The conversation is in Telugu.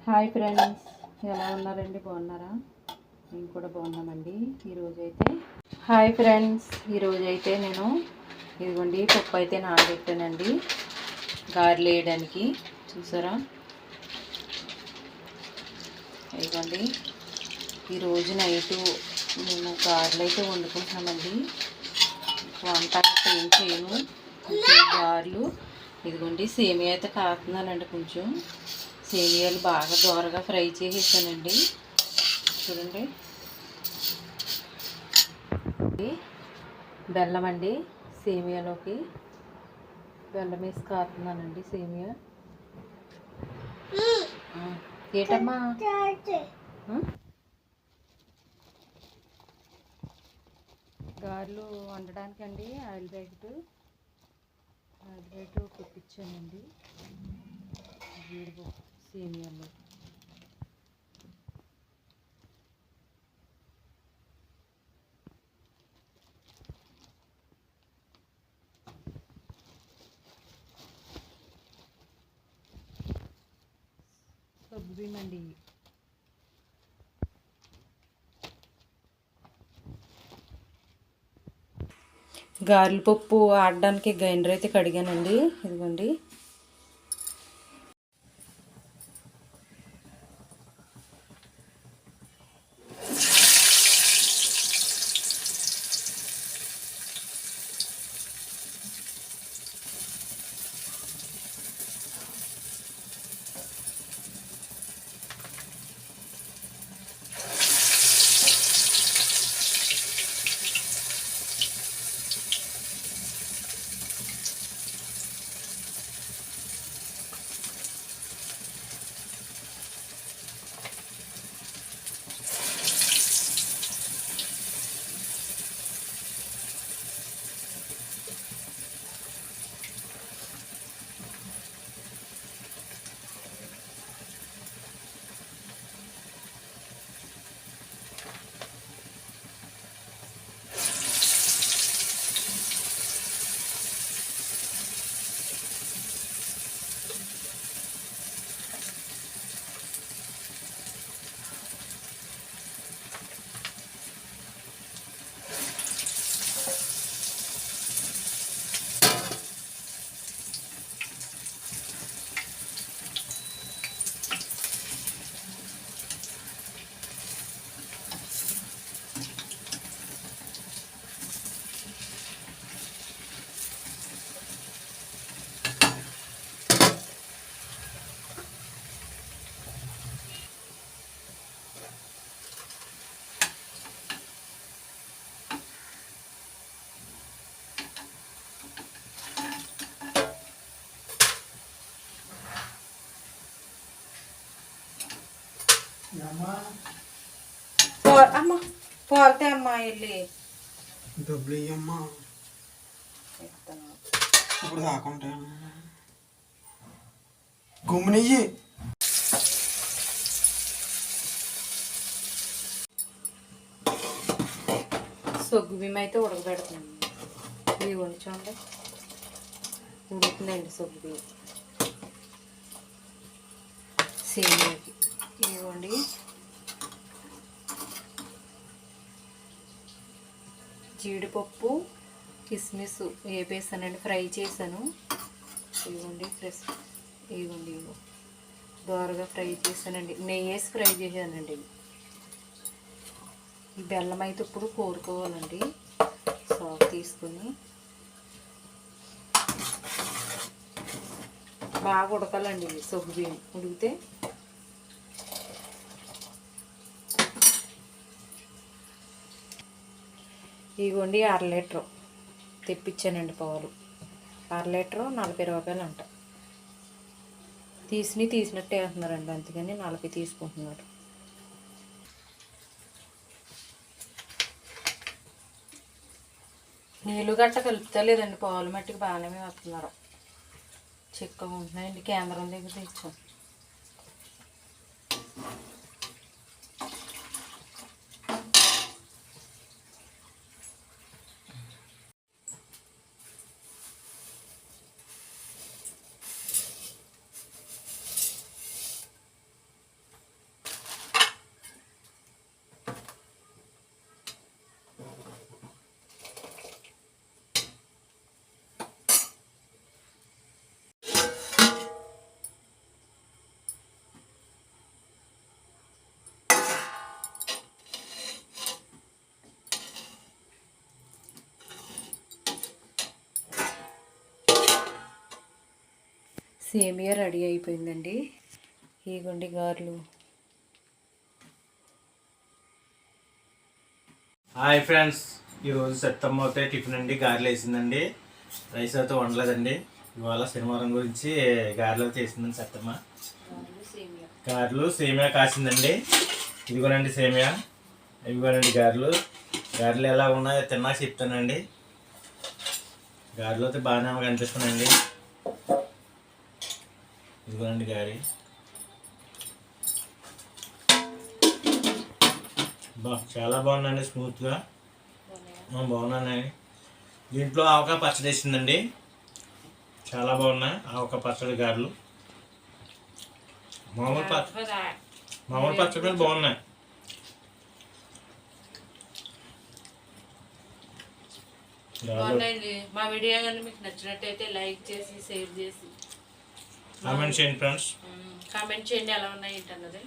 హాయ్ ఫ్రెండ్స్, ఎలా ఉన్నారండి? బాగున్నారా? మేము కూడా బాగున్నామండి. ఈరోజైతే నేను ఇదిగోండి పప్పు అయితే నానబెట్టానండి గారెలు వేయడానికి. చూసారా? ఇదిగోండి ఈరోజు నైటు మేము గారెలు అయితే వండుకుంటున్నామండి. వంట ఏం చేయను, గారెలు. ఇదిగోండి సేమియా అయితే కాస్తున్నానండి. కొంచెం సేమియాలు బాగా దోరగా ఫ్రై చేసేసానండి. చూడండి, బెల్లం అండి, సేమియాలోకి బెల్లం వేసి కాస్తున్నానండి. సేమియా ఏటమ్మా? గారెలు వండడానికి అండి ఆయిల్ ప్యాకెట్ కుట్టించానండి. జీడిపప్పు సేమియాలో సగ్గు బియ్యం అండి. గారెల పప్పు ఆడడానికి గ్రైండర్ అయితే కడిగానండి. ఇదిగోండి అమ్మ పోతే అమ్మా వెళ్ళి డబ్బులు ఇయ్యమ్మా. ఇప్పుడు కాకుండా గుమ్మినయ్యి సొగ్గు బియ్యం అయితే ఉడకబెడుతున్నాను. ఇవి వండుకోండి, ఉడుకుతుందండి సొగ్గు బియ్యం సేమియాకి. ఇవ్వండి జీడిపప్పు కిస్మిస్ వేపేసానండి, ఫ్రై చేశాను. ఇవ్వండి ఇవ్వండి దోరగా ఫ్రై చేశానండి. నెయ్యి వేసి ఫ్రై చేశానండి. ఈ బెల్లం అయితే ఇప్పుడు కోరుకోవాలండి. సాఫ్ తీసుకొని బాగా ఉడకాలండి. సగ్గు బియ్యం ఉడికితే ఇదిగోండి 1/2 లీటరు తెప్పించానండి పాలు. 1/2 లీటరు 40 రూపాయలు అంట. తీసినట్టే వేస్తున్నారండి, అందుకని 40 తీసుకుంటున్నారు. నీళ్ళు గట్ట కలుపుతా లేదండి, పాలు మట్టికి బాగానే వేస్తున్నారు. చిక్కగా ఉంటున్నాయండి. కేంద్రం దగ్గర తెచ్చాం. సేమియా రెడీ అయిపోయిందండి. ఇగోండి గారెలు. హాయ్ ఫ్రెండ్స్, ఈరోజు సత్తమ్మ అయితే టిఫిన్ అండి గారెలు వేసిందండి. రైస్ అయితే వండలేదండి. ఇవాళ శనివారం గురించి గారెలు అయితే వేసిందండి సత్తమ్మ. గారెలు సేమియా కాసిందండి. ఇదిగోనండి సేమియా, ఇదిగోనండి గారెలు. గారెలు ఎలా ఉన్నాయో తిన్నాక చెప్తానండి. గారెలు అయితే బాగానే కనిపిస్తున్నాయండి. ఇదిగోనండి గారి చాలా బాగుందండి, స్మూత్గా బాగున్నానండి. దీంట్లో ఆవకాయ పచ్చడి వేసిందండి. చాలా బాగున్నాయి ఆవకాయ పచ్చడి గారెలు. మామూలు పచ్చడి బాగున్నాయి. బాగున్నాయండి. మా వీడియో కానీ మీకు నచ్చినట్టయితే లైక్ చేసి షేర్ చేసి కామెంట్ చేయండి ఫ్రెండ్స్. కామెంట్ చేయండి ఎలా ఉన్నాయి ఏంటన్నది.